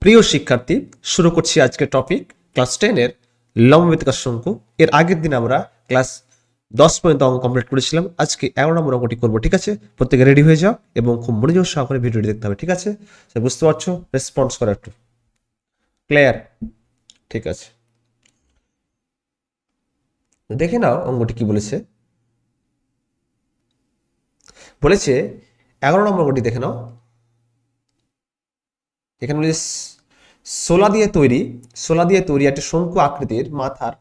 প্রিয় শিক্ষার্থী, শুরু করছি আজকের টপিক ক্লাস 10 এর লম্ববৃত্তাকার শঙ্কু। এর আগের দিন আমরা ক্লাস 10 পর্যন্ত অঙ্ক কমপ্লিট করেছিলাম। আজকে 11 নম্বর অঙ্কটি করবো, ঠিক আছে? প্রত্যেকে রেডি হয়ে যাও এবং খুব মনোযোগ সহকারে ভিডিওটি দেখতে হবে, ঠিক আছে? বুঝতে পারছো? রেসপন্স করো একটু। ক্লিয়ার? ঠিক আছে, দেখে নাও অঙ্কটি কি বলেছে। বলেছে 11 নম্বর অঙ্কটি দেখে নাও। এখানে বলেছে সোলা দিয়ে তৈরি একটা শঙ্কু আকৃতির মাথার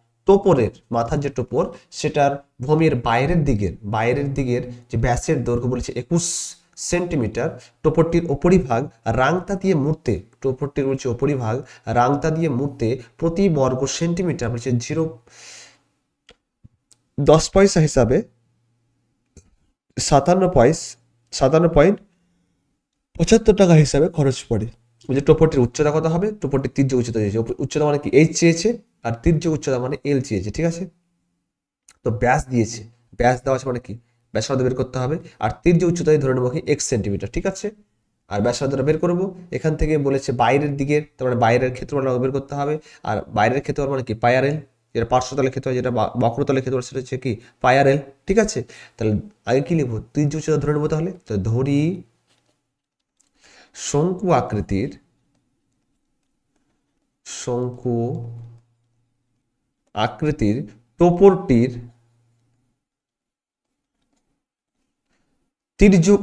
যে টোপর সেটার ভূমির বাইরের দিকের যে ব্যাসের দৈর্ঘ্য বলেছে 21 সেন্টিমিটার। টোপরটির উপরিভাগ রাংতা দিয়ে মুড়তে প্রতি বর্গ সেন্টিমিটার বলেছে 10 পয়সা হিসাবে 57.75 টাকা হিসাবে খরচ পড়ে। যে টোপরটির উচ্চতা কত হবে? টোপরটির তীর্যক উচ্চতা চেয়েছে। উচ্চতা মানে কি? এইচ চেয়েছে, আর তীর্যক উচ্চতা মানে এল চেয়েছে, ঠিক আছে? তো ব্যাস দিয়েছে, ব্যাস দেওয়া আছে মানে কি? ব্যাসার্ধ বের করতে হবে, আর তীর্যক উচ্চতায় ধরে নেবো কি এক্স সেন্টিমিটার, ঠিক আছে? আর ব্যাসার্ধটা বের করবো। এখান থেকে বলেছে বাইরের দিকে, তার মানে বাইরের ক্ষেত্রফল বের করতে হবে। আর বাইরের ক্ষেত্রফল মানে কি? পাই আর এল। যেটা পার্শ্বতলের ক্ষেত্রফল, যেটা বক্রতলের ক্ষেত্রফল, সেটা হচ্ছে কি? পাই আর এল, ঠিক আছে? তাহলে আগে কি লিখবো? তীর্যক উচ্চতা ধরে নেবো। তাহলে তো ধরি শঙ্কু আকৃতির টোপরটির তির্যক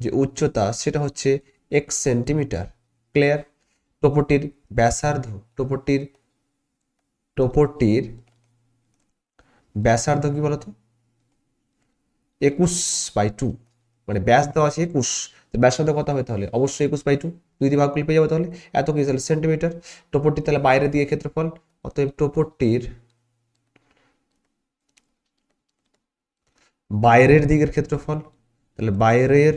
যে উচ্চতা সেটা হচ্ছে এক্স সেন্টিমিটার। ক্লিয়ার? টোপরটির ব্যাসার্ধ টোপরটির ব্যাসার্ধ কি বলতো? 21/2, মানে ব্যাস দেওয়া আছে 21, ব্যাসার্ধ কত হবে তাহলে? অবশ্যই 21/2, দুই দিয়ে ভাগ করলে পেয়ে যাবো। তাহলে এত কি? তাহলে সেন্টিমিটার। টোপরটি তাহলে বাইরের দিকে ক্ষেত্রফল, অতএব টোপরটির বাইরের দিকের ক্ষেত্রফল, তাহলে বাইরের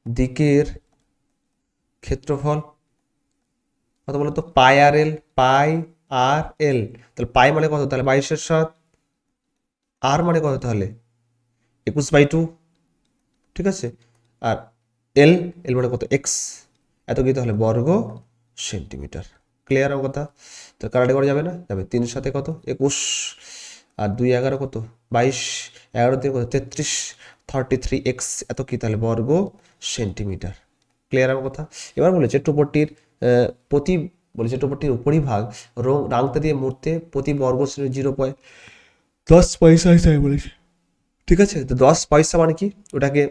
দিকের ক্ষেত্রফল কত বলতো? পাই আর এল। তাহলে পাই মানে কত? তাহলে 22/7। আর মানে কত তাহলে? 21/2, ঠিক আছে? আর এল মানে কত? এক্স। এত কি তাহলে? বর্গ সেন্টিমিটার। ক্লিয়ার আমার কথা? তো কারাটে করা যাবে না? যাবে। 3 সাথে কত? 21, আর 2 11 কত? 22, 11 দিয়ে কত? 33, 33 এক্স। এত কি তাহলে? বর্গ সেন্টিমিটার। ক্লিয়ার আমার কথা? এবার বলেছে টোপরটির প্রতি টোপরটির উপরিভাগ রাংতা দিয়ে মুড়তে প্রতি বর্গ 0.10 পয়সা হিসাবে বলেছে, ঠিক আছে? তো 10 পয়সা মানে কি? ওটাকে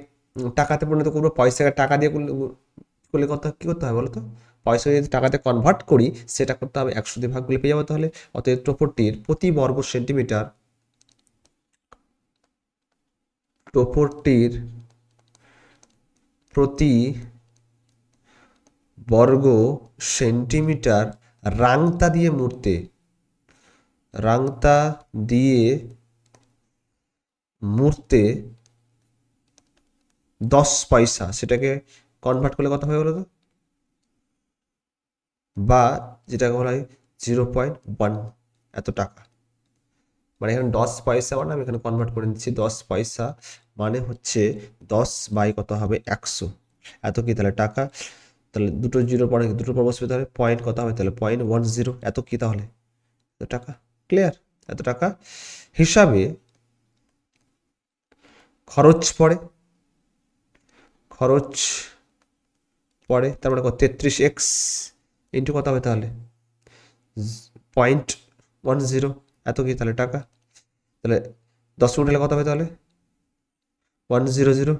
টাকাতে পরিণত করবো। পয়সাকে টাকা দিয়ে করলে কত কি করতে হবে বলো তো? পয়সা যদি টাকাতে কনভার্ট করি, সেটা করতে হবে 100 দিয়ে ভাগ করলে পেয়ে যাবো। তাহলে অতএব টোপরটির প্রতি বর্গ সেন্টিমিটার রাংতা দিয়ে মুড়তে 10 পয়সা, সেটাকে কনভার্ট করলে কত হবে বলো তো? বা যেটাকে বলা হয় 0.1 এত টাকা। মানে এখানে 10 পয়সা মানে আমি এখানে কনভার্ট করে নিচ্ছি। 10 পয়সা মানে হচ্ছে 10 বাই কত হবে? 100। এত কি তাহলে? টাকা। তাহলে দুটো জিরো পরে দুটো পর বসবে, তাহলে পয়েন্ট কত হবে? তাহলে 0.10। এত কি তাহলে? এত টাকা। ক্লিয়ার? এত টাকা হিসাবে খরচ পড়ে, তার মানে কত? 33x ইন্টু কত হবে তাহলে? 0.10। এত কি তাহলে? টাকা। তাহলে 10 উঠলে কত হবে তাহলে? 100।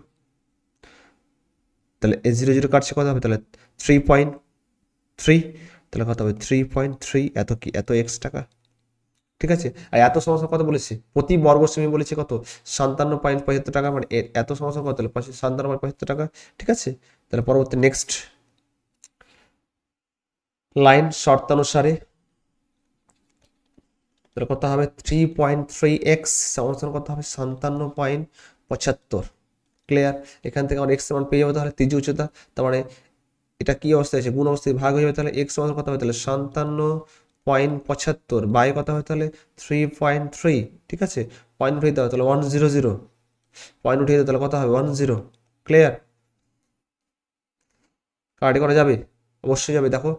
তাহলে 0 কাটছে, কত হবে তাহলে? 3.3। তাহলে কত হবে? 3.3। এত কি? এত এক্স টাকা, ঠিক আছে? আর এত সমস্যা কত বলেছে? প্রতি বর্গ সেমি বলেছে কত? 57.75 টাকা। মানে এত সমস্যা কত? তাহলে 57.75 টাকা, ঠিক আছে? তাহলে পরবর্তী নেক্সট লাইন শর্তানুসারে তাহলে কত হবে? 3.3x সমান কত হবে? 57.75। ক্লিয়ার? এখান থেকে আমরা এক্স মান পেয়ে যাবো। তাহলে ত্রিজ্য উচ্চতা, তার মানে এটা কি অবস্থায় আছে? গুণ অবস্থায় ভাগ হয়ে যাবে। তাহলে এক্স সমান কত হবে? তাহলে 57.75 বাই কত হবে তাহলে? 3.3, ঠিক আছে? পয়েন্ট উঠিয়ে দাও, তাহলে 100। পয়েন্ট উঠিয়ে দাও, তাহলে কত হবে? 10। ক্লিয়ার? কাটি করা যাবে, অবশ্যই যাবে। দেখো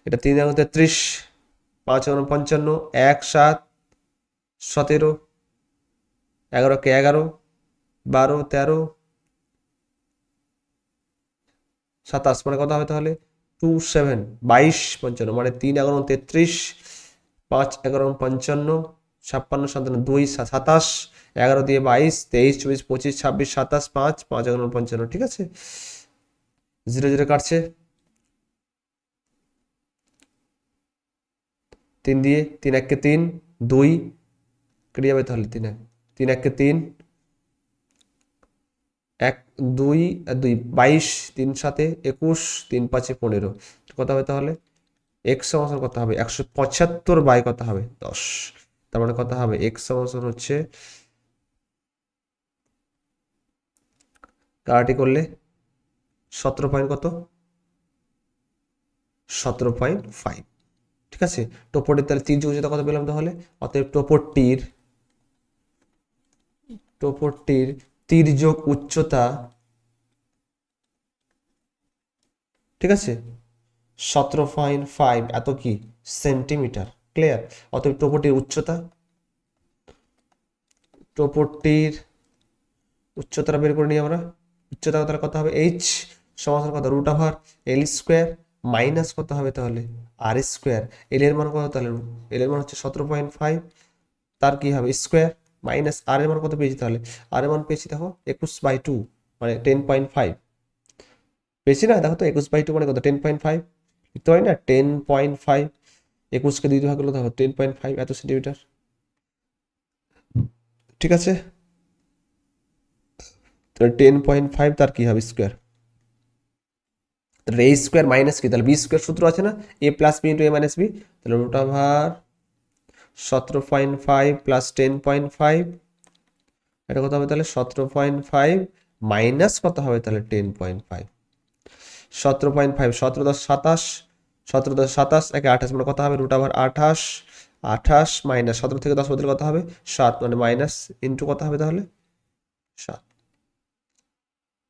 এটা 3 এগারো 33, 5 এগারো 55, 1 7 17, 11 কে 11, 12 13, 27 মানে কত হবে তাহলে 2 7 22 55 মানে 3 11 33, 5 11 55, 56 57 2 27, 11 দিয়ে 22 23 24 25 26 27 5 5 11 55, ঠিক আছে। 0 0 কাটছে, 3 দিয়ে 3 1 কে 3 2 কেটে যাবে তাহলে 3 1 3 1 কে 3 1 2 আর 2 22 3 7 21 3 5 15, কত হবে তাহলে এক্স সমান কত হবে 175 বাই কত হবে 10, তার মানে কত হবে এক্স সমান হচ্ছে কাটাকাটি করলে 17 পয়েন্ট কত 17.5, ঠিক আছে। টোপরটির তাহলে তির্যক উচ্চতা কত পেলাম তাহলে, অতএব টোপরটির তির্যক উচ্চতা, ঠিক আছে 17.5 এত কি সেন্টিমিটার, ক্লিয়ার। অতএব টোপরটির উচ্চতাটা বের করে নিই আমরা। উচ্চতা তাহলে কত হবে এইচ সমান কত রুট ওভার এল স্কোয়ার মাইনাস কত হবে তাহলে আর স্কোয়ার। এল এর মান কত তাহলে, এল এর মান হচ্ছে 17.5, তার কি হবে স্কোয়ার মাইনাস আর এর মান কত পেয়েছি তাহলে, আর এর মান পেয়েছি দেখো 21/2 মানে 10.5 পেয়েছি না। দেখো তো 21/2 মানে কত 10.5 লিখতে হয় না, 10.5 21কে 2 ভাগ করলে দেখো 10.5 এত সেন্টিমিটার, ঠিক আছে। তাহলে 10.5 তার কি হবে স্কোয়ার, তাহলে এ স্কোয়ার মাইনাস কি তাহলে বি স্কোয়ার সূত্র আছে না, এ প্লাস বি ইন্টু এ মাইনাস বি, তাহলে রুট ওভার 17.5 প্লাস 10.5, এটা কত হবে তাহলে 17.5 মাইনাস কত হবে তাহলে 10.5, 17.5 17 10 27, 17 10 27 একে 28 মানে কত হবে রুট ওভার 28 মাইনাস 17 থেকে 10 বদলে কত হবে 7 মানে মাইনাস ইন্টু কত হবে তাহলে 7,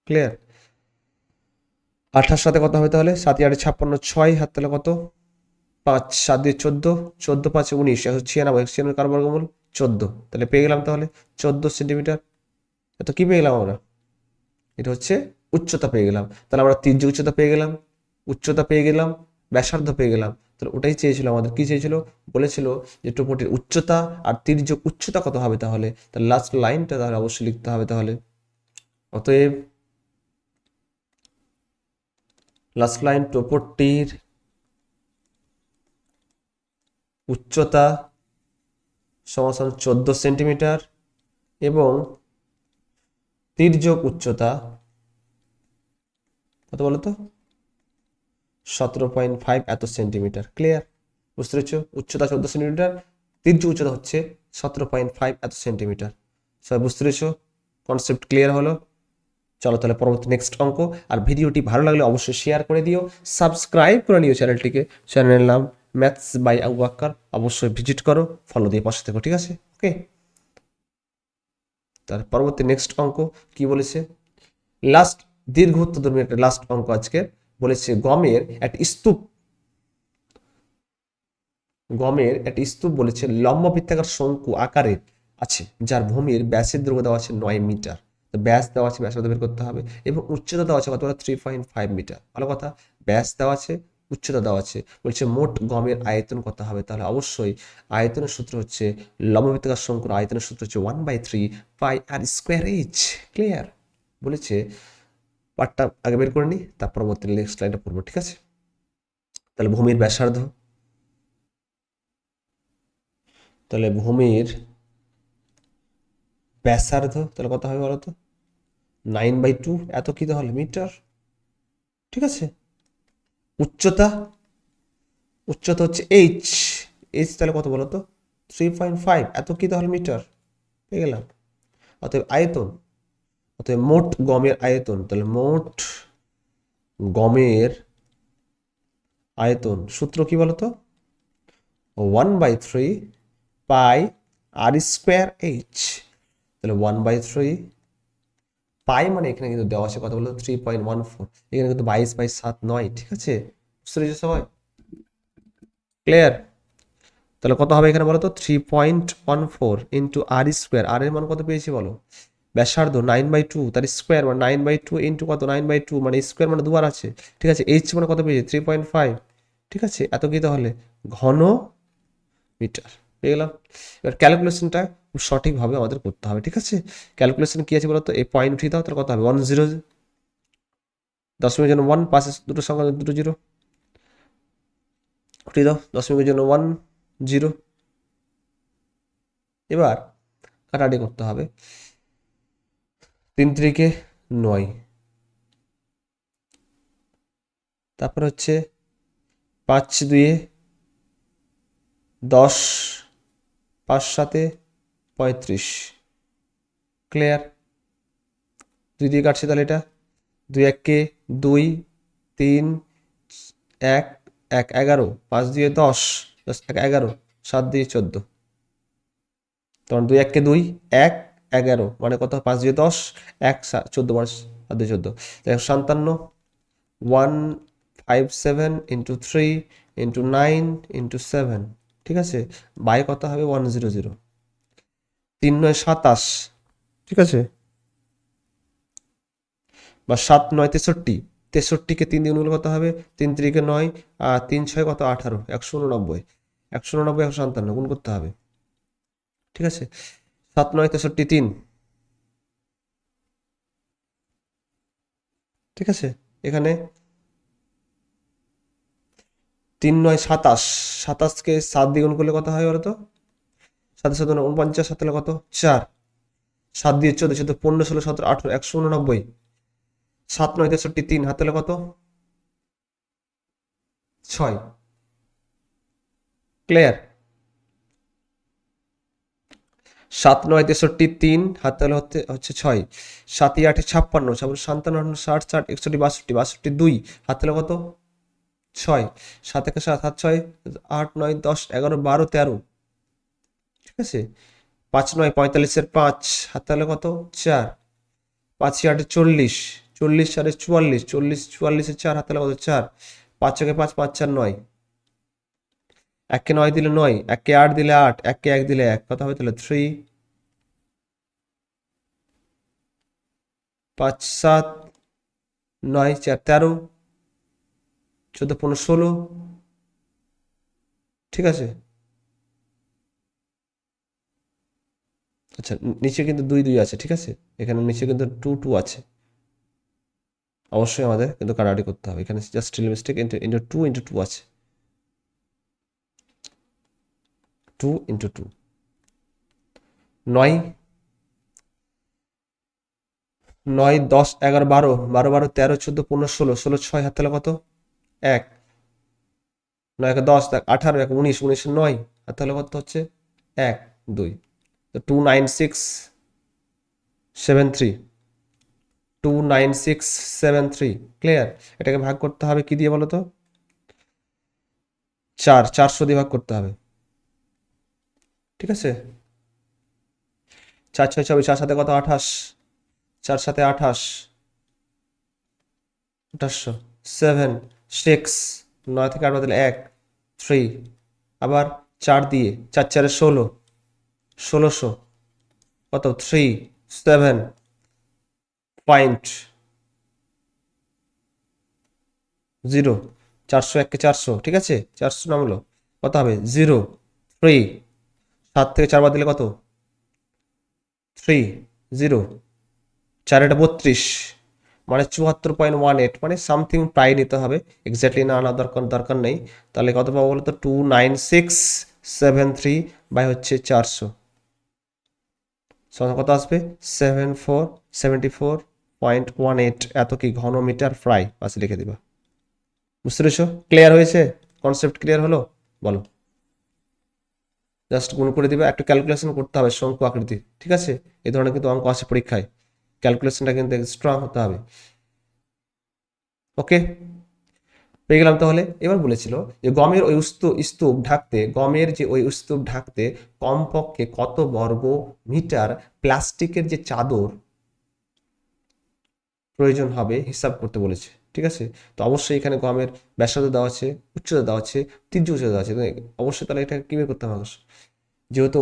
ক্লিয়ার। 28 সাথে কত হবে তাহলে 7 8 56 6 হাত তাহলে কত 5 7 দিয়ে 14, 14 5 19 196, 96 কার বর্গমূল 14, তাহলে পেয়ে গেলাম তাহলে 14 সেন্টিমিটার। এত কি পেয়ে গেলাম আমরা, এটা হচ্ছে উচ্চতা পেয়ে গেলাম। তাহলে আমরা তির্যক উচ্চতা পেয়ে গেলাম, উচ্চতা পেয়ে গেলাম, ব্যাসার্ধ পেয়ে গেলাম। তাহলে ওটাই চেয়েছিল আমাদের, কি চেয়েছিল বলেছিল যে টোপটির উচ্চতা আর তির্যক উচ্চতা কত হবে তাহলে, তাহলে লাস্ট লাইনটা তাহলে অবশ্যই লিখতে হবে তাহলে। অতএব লাস্ট লাইন টোপটির উচ্চতা সমান 14 সেন্টিমিটার এবং তির্যক উচ্চতা কত বলতো 17.5 এত সেন্টিমিটার, ক্লিয়ার। বুঝতে পেরেছো, উচ্চতা 14 সেন্টিমিটার, তির্যক উচ্চতা হচ্ছে 17.5 এত সেন্টিমিটার। সবাই বুঝতে পেরেছো, কনসেপ্ট ক্লিয়ার হলো। চলো তাহলে পরবর্তী নেক্সট অঙ্ক। আর ভিডিওটি ভালো লাগলে অবশ্যই শেয়ার করে দিও, সাবস্ক্রাইব করে নিও চ্যানেলটিকে। চ্যানেলের নাম ম্যাথস বাই আবু বাক্কার, অবশ্যই ভিজিট করো, ফলো দিয়ে পাশে থেকো, ঠিক আছে। ওকে, তার পরবর্তী নেক্সট অঙ্ক কি বলেছে, লাস্ট দীর্ঘ উত্তরধর্মী একটা লাস্ট অঙ্ক আজকে বলেছে গমের একটি স্তূপ বলেছে লম্ব বৃত্তাকার শঙ্কু আকারের আছে, যার ভূমির ব্যাসের দৈর্ঘ্য দেওয়া আছে 9 মিটার। তো ব্যাস দেওয়া আছে, ব্যাসার্ধ বের করতে হবে, এবং উচ্চতা দেওয়া আছে কত 3.5 মিটার। ভালো কথা, ব্যাস দেওয়া আছে, উচ্চতা দেওয়া আছে, বলছে মোট গমের আয়তন কত হবে। তাহলে অবশ্যই আয়তনের সূত্র হচ্ছে লম্ব বৃত্তাকার শঙ্কুর আয়তনের সূত্র হচ্ছে 1/3 পাই আর স্কোয়ার এইচ, ক্লিয়ার। বলেছে পার্টটা আগে বের করে নিই, তার পরবর্তী নেক্সট লাইনটা পড়বো, ঠিক আছে। তাহলে ভূমির ব্যাসার্ধ, তাহলে ভূমির ব্যাসার্ধ তাহলে কত হবে বলতো 9/2 এত কি তাহলে মিটার, ঠিক আছে। উচ্চতা হচ্ছে এইচ, তাহলে কত বলতো 3.5 এত কি তাহলে মিটার, পেয়ে গেলাম। অতএব আয়তন, অতএব মোট গমের আয়তন, তাহলে মোট গমের আয়তন সূত্র কি বলতো 1/3 পাই আর স্কোয়ার এইচ, তাহলে 1/3 পাই মানে এখানে কিন্তু দেওয়া আছে কত বলতো 3.14, এখানে কিন্তু 22/7 ঠিক আছে, বুঝতে পেরেছো সবাই? ক্লিয়ার? তাহলে কত হবে এখানে বলো তো 3.14 ইন্টু আর স্কোয়ার, আর এর মান কত পেয়েছি বলো, ব্যাসার্ধ 9/2 তার স্কোয়ার মানে 9/2 ইন্টু কত 9/2 মানে স্কোয়ার মানে দুবার আছে, ঠিক আছে, এইচ মানে কত পেয়েছি 3.5, ঠিক আছে, এত কি তাহলে ঘন মিটার পেয়ে গেলাম। এবার ক্যালকুলেশনটা খুব সঠিকভাবে আমাদের করতে হবে, ঠিক আছে। ক্যালকুলেশন কি আছে বলতো, এই পয়েন্ট উঠিয়ে দাও, তাহলে কত হবে 10, দশমিকের জন্য 1, পাশে দুটো সংখ্যা দুটো জিরো উঠিয়ে দাও, দশমিকের জন্য 10। এবার কাটাকাটি করতে হবে, 3×9, তারপর হচ্ছে 5×2 10, 5×7 35। ক্লিয়ার? 2 দিয়ে কাটছে তাহলে এটা 2 × 1 = 2, 3 1 1 11, 5×2 10, 10 1 11, 7×2 14, তখন 2 1 2 1 11 মানে কত 5×2 10, 1 14 মানে 7×2 14, 157 ইন্টু 3 ইন্টু 9 ইন্টু 7, ঠিক আছে, বাই কত হবে 100, 3×9 = 27, ঠিক আছে, বা 7×9 = 63, 63কে 3 দিয়ে গুণ করলে কত হবে 3×3 = 9 আর 3×6 কত 18, 189, 189 157 গুণ করতে হবে, ঠিক আছে, 7×9 = 63, 3, ঠিক আছে, এখানে 3×9 = 27, 27কে 7 দিয়ে গুণ করলে কত হয় বলো তো, 7 7 49, 7 কত 4, 7×14 14 15 16 17 18 189, 7×9 = 63, 3 হাতে হলে কত 6। ক্লিয়ার? 7×9 = 63, 3 হাতে হলে হচ্ছে 6, 7 × 8 = 56, 57 58 60 60 61 62 62, 2 হাতে হলে কত 6, 7 × 7 7 6 8 9 10 11 12 13, ঠিক আছে, 5×9 = 45, 5 হাতে হলে কত 4, 5 × 8 = 40, 40 4 = 44, 40 44 4 হাতে হলে কত 4, 5 × 5 5 4 9, 1কে 9 দিলে 9, 1কে 8 দিলে 8, 1কে 1 দিলে 1, কত হবে তাহলে 3, 5 7 9 4 13, 14 15 16, ঠিক আছে। আচ্ছা, নিচে কিন্তু 2 2 আছে, ঠিক আছে, এখানে নিচে কিন্তু 2 2 আছে, অবশ্যই আমাদের কিন্তু কাটাকাটি করতে হবে, এখানে just still mistake into 2 into 2 আছে, 2 ইন্টু 2, 9 9 10 11 12 12 12 13 14 15 16 16 6 হাত তাহলে কত 1, 9 × 10 18 1 19 19 9 হাত তাহলে কত হচ্ছে 1 2, তো 2 9 6 7 3, 2 9 6 7 3। ক্লিয়ার? এটাকে ভাগ করতে হবে কি দিয়ে বলো তো, 400 দিয়ে ভাগ করতে হবে, ঠিক আছে, 4 6 24, 4 সাথে কত 28, 4 সাথে 28 2800, 7 6 9 থেকে 8 বাদ দিলে 1 3, আবার 4 দিয়ে 4 4 16 1600, কত 3 7 পয়েন্ট 0, 400 1কে 400, ঠিক আছে, 400 নামলো, কত হবে 0 3, 7 থেকে 4 বাদ দিলে কত 3 0, 4 এটা 32 মানে 74.18, মানে সামথিং প্রায় নিতে হবে, এক্স্যাক্টলি না আনা দরকার নেই। তাহলে কত পাবো বলতো 29673 বাই হচ্ছে 400, কত আসবে 74 এত কি ঘন মিটার প্রায়, পাশে লিখে দিবা। বুঝতে পেরেছো? ক্লিয়ার হয়েছে? কনসেপ্ট ক্লিয়ার হলো? বলো। জাস্ট গুণ করে দিবা, একটু ক্যালকুলেশন করতে হবে শঙ্কু আকৃতি, ঠিক আছে, এই ধরনের কিন্তু অঙ্ক আসে পরীক্ষায়, ক্যালকুলেশনটা কিন্তু স্ট্রং হতে হবে। ওকে, পেয়ে গেলাম। তাহলে এবার বলেছিল যে গমের ওই স্তূপ ঢাকতে, গমের যে ওই স্তূপ ঢাকতে কমপক্ষে কত বর্গ মিটার প্লাস্টিকের যে চাদর প্রয়োজন হবে হিসাব করতে বলেছে, ঠিক আছে। তো অবশ্যই এখানে গমের ব্যাসার্ধ দেওয়া আছে, উচ্চতা দেওয়া আছে, তীর্য উচ্চতা দেওয়া আছে, তো অবশ্যই তাহলে এটা কী বের করতে হবে? যেহেতু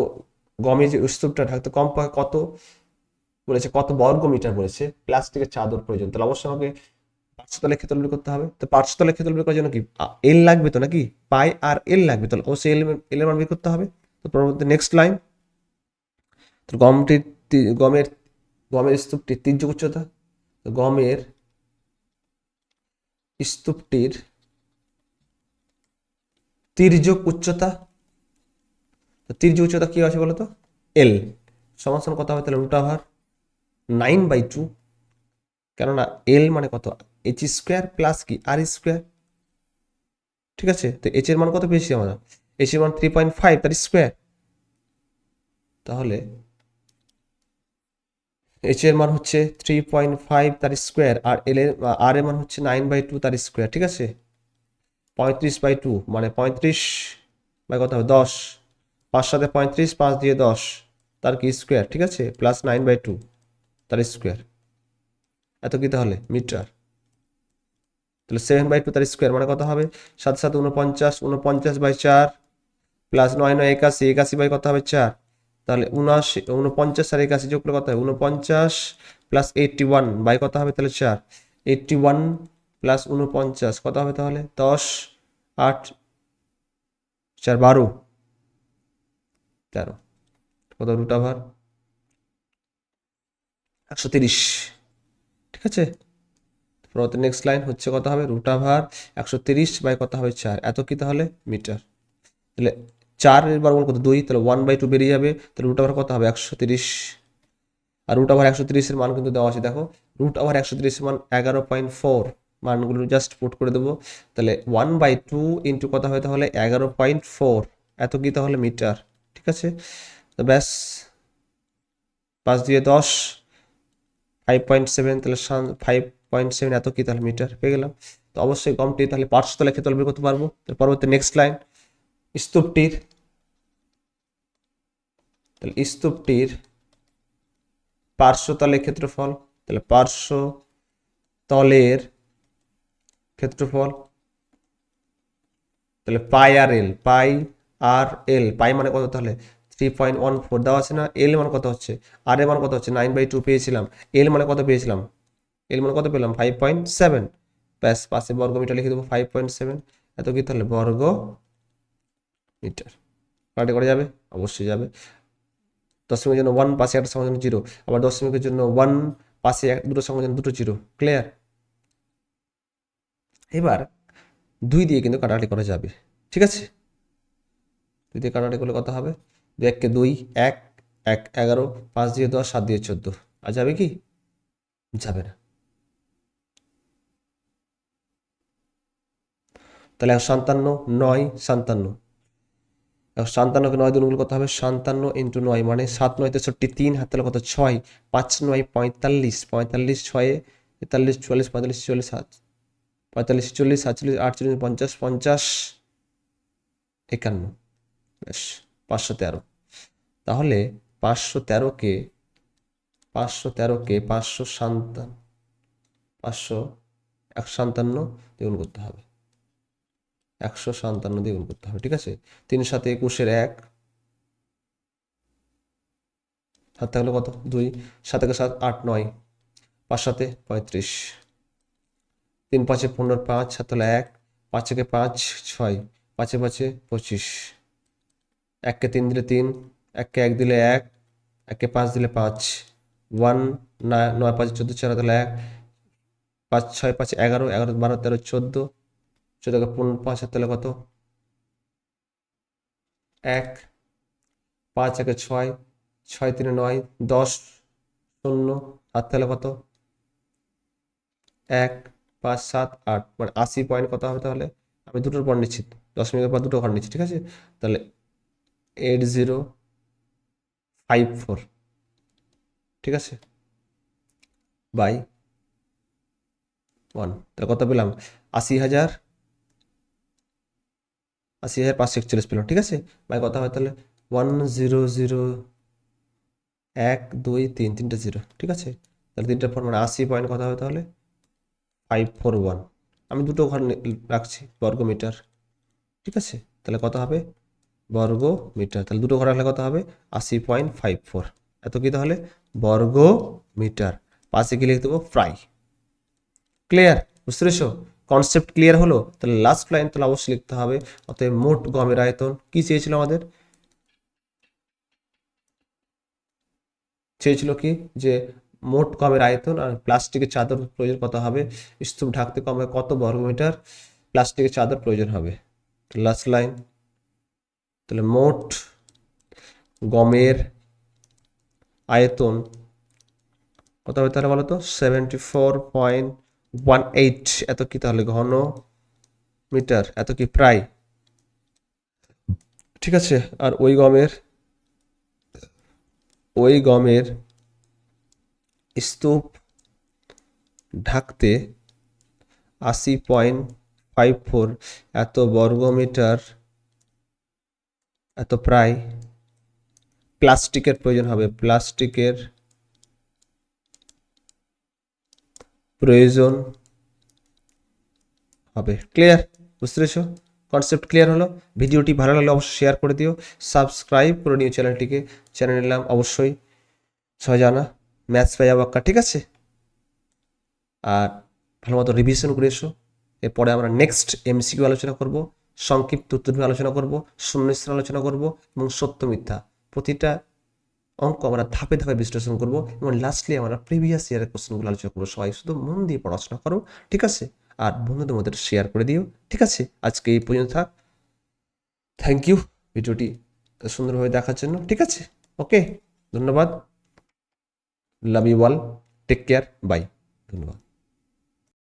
গমের যে স্তূপটা ঢাকতে কমপক্ষে কত বলেছে, কত বর্গ মিটার বলেছে প্লাস্টিকের চাদর প্রয়োজন, তাহলে অবশ্যই আমাকে পার্শ্বতলের ক্ষেত্রফল বের করতে হবে। তো পার্শ্বতলের ক্ষেত্রফল বের করার জন্য কি এল লাগবে তো নাকি, পাই আর এল লাগবে, তাহলে অবশ্যই এল এর মান বের করতে হবে। তো পরবর্তী নেক্সট লাইন, তো গমের গমের স্তূপটির তির্যক উচ্চতা, তো গমের স্তূপটির তির্যক উচ্চতা, তো তির্যক উচ্চতা কি আছে বলো তো, এল সমান সমান কত হবে তাহলে √9/2, কেননা এল মানে কত, এইচ স্কোয়ার প্লাস কি আর স্কোয়ার, ঠিক আছে। তো এইচ এর মান কত পেয়েছি আমরা, এইচ এর মান 3.5 তার স্কোয়ার, তাহলে এইচ এর মান হচ্ছে 3.5 তার স্কোয়ার, আর এল এর আর এর মান হচ্ছে 9/2 তার স্কোয়ার, ঠিক আছে। 35/2 মানে 35 বাই কত হবে 10, 5 সাথে 35, 5 দিয়ে 10 তার কি স্কোয়ার, ঠিক আছে, প্লাস 9/2 তার স্কোয়ার, এত কি তাহলে মিটার। তাহলে 7/2 তার স্কোয়ার মানে কত হবে, 7 7 49, 49/4 প্লাস 9 9 81, 81 বাই কত হবে 4, তাহলে 49 আর 81 যোগ করলে কত হবে 49 প্লাস 81 বাই কত হবে তাহলে 4, 81 প্লাস 49 কত হবে তাহলে 10, 8 4 12 13, কত √130, ঠিক আছে। পরবর্তী নেক্সট লাইন হচ্ছে কত হবে √130 বাই কত হবে 4, এত কি তাহলে মিটার। তাহলে 4 এর বর্গমূল কত 2, তাহলে 1/2 বেরিয়ে যাবে, তাহলে √1 কত হবে 130, আর √130 এর মান কিন্তু দেওয়া আছে, দেখো √130 এর মান 11.4, মানগুলো জাস্ট পুট করে দেবো, তাহলে 1/2 ইন্টু কত হবে তাহলে 11.4, এত কি তাহলে মিটার, ঠিক আছে। তো ব্যাস 5 দিয়ে 10, 5.7, তাহলে 5.7 এত কি তাহলে মিটার পেয়ে গেলাম। তো অবশ্যই গমটি তাহলে পার্শ্বতলের ক্ষেত্রফল বের করতে পারবো। তো পরবর্তী নেক্সট লাইন, স্তূপটির, তাহলে স্তূপটির পার্শ্বতলের ক্ষেত্রফল, তাহলে পার্শ্বতলের ক্ষেত্রফল, তাহলে পাই আর এল, পাই মানে কত তাহলে 3.14 দেওয়া আছে না, এল মানে কত হচ্ছে, আর এর মান কত হচ্ছে 9/2 পেয়েছিলাম, এল মানে কত পেয়েছিলাম, এল মানে কত পেলাম 5.7, ব্যাস পাশে বর্গ মিটার লিখে দেবো 5.7, এত কি তাহলে বর্গ মিটার। কাটে করে যাবে, অবশ্যই যাবে। দশমিকের জন্য 1 পাশে একটা সংখ্যার জন্য 0, আবার দশমিকের জন্য 1 পাশে দুটো সংখ্যার জন্য দুটো 0, ক্লিয়ার। এবার 2 দিয়ে কিন্তু কাটাকাটি করা যাবে, ঠিক আছে। 2 দিয়ে কাটাকাটি করলে কত হবে, 2 1 কে 2, 1 1 11, 5 দিয়ে 10, 7 দিয়ে 14, আর যাবে কি, যাবে না। তাহলে 57, 9 57, 57কে 9 দিয়ে গুণ কত হবে, 57 ইন্টু 9 মানে 7 9 63, 3 হাত তাহলে কত 6, 5 9 45, 45 6 43 44 45 44 7, 45 40 47 48 50 50 51, ব্যাস 513। তাহলে 513কে 557 দিয়ে গুণ করতে হবে, 157 দিয়ে গুণ করতে হবে, ঠিক আছে। 3 7 21 1, 7 থাকলে কত 2, 7 7 8 9, 5 7 35, 3 5 15 5, 7 হলো 1, 5 1 5 6, 5 5 25, 1 কে 3 দিলে 3, 1 কে 1 দিলে 1, 1 কে 5 দিলে 5, 1 9 5 14 4 তাহলে 1, 5 6 5 11, 11 12 13 14, 14 কে 5 হাত তাহলে কত 1, 5 1 6, 6 3 9 10 0, হাত তাহলে কত 1 5 7 8, মানে 80 পয়েন্ট কত হবে তাহলে, আমি দুটোর পর নিচ্ছি, দশমিকের পর দুটো ঘর নিচ্ছি, ঠিক আছে। তাহলে 8054, ঠিক আছে, বাই 1, তাহলে কত পেলাম 80,000, 80,541 পেলাম, ঠিক আছে, বাই কত হয় তাহলে 1 0 0 1 2 3, তিনটে 0, ঠিক আছে। তাহলে 3টার পর মানে 80 পয়েন্ট কত হবে তাহলে 541। আমি দুটো ঘর রাখছি বর্গ মিটার, ঠিক আছে। তাহলে কত হবে বর্গ মিটার, তাহলে দুটো ঘর রাখলে কত হবে 80.54, এত কি তাহলে বর্গ মিটার। পাশে কি লিখে দেবো প্রায়। ক্লিয়ার, বুঝতে পেরেছো? কনসেপ্ট ক্লিয়ার হলো? তাহলে লাস্ট লাইন তাহলে অবশ্যই লিখতে হবে। অতএব মোট গমের আয়তন কি চেয়েছিল আমাদের, চেয়েছিল কি যে মোট গমের আয়তন আর প্লাস্টিকের চাদর প্রয়োজন কত হবে, স্তূপ ঢাকতে কমে কত বর্গমিটার প্লাস্টিকের চাদর প্রয়োজন হবে। লাস্ট লাইন, তাহলে মোট গমের আয়তন কত হবে তাহলে বলো তো 74.18, এত কি তাহলে ঘন মিটার, এত কি প্রায়, ঠিক আছে। আর ওই গমের স্তূপ ঢাকতে 80.54 এত বর্গমিটার, এত প্রায় প্লাস্টিকের প্রয়োজন হবে, প্লাস্টিকের প্রয়োজন হবে। ক্লিয়ার, বুঝতে পেরেছো? কনসেপ্ট ক্লিয়ার হলো? ভিডিওটি ভালো লাগলে অবশ্যই শেয়ার করে দিও, সাবস্ক্রাইব করে নিও চ্যানেলটিকে। চ্যানেলের নাম অবশ্যই সবাই জানা ম্যাথস বাই আবাক্কা, ঠিক আছে। আর ভালো মতো রিভিশন করে এসো। এরপরে আমরা নেক্সট এমসিকিউ আলোচনা করব, সংক্ষিপ্ত উত্তর নিয়ে আলোচনা করব, শূন্যস্থান আলোচনা করব এবং সত্য মিথ্যা প্রতিটা অঙ্ক আমরা ধাপে ধাপে বিশ্লেষণ করব এবং লাস্টলি আমরা প্রিভিয়াস ইয়ারের কোশ্চেনগুলো আলোচনা করবো। সবাই শুধু মন দিয়ে পড়াশোনা করো, ঠিক আছে। আর বন্ধুদের মধ্যে শেয়ার করে দিও, ঠিক আছে। আজকে এই পর্যন্ত থাক। থ্যাংক ইউ ভিডিওটি সুন্দরভাবে দেখার জন্য, ঠিক আছে। ওকে, ধন্যবাদ। Love you all, take care, bye, ধন্যবাদ।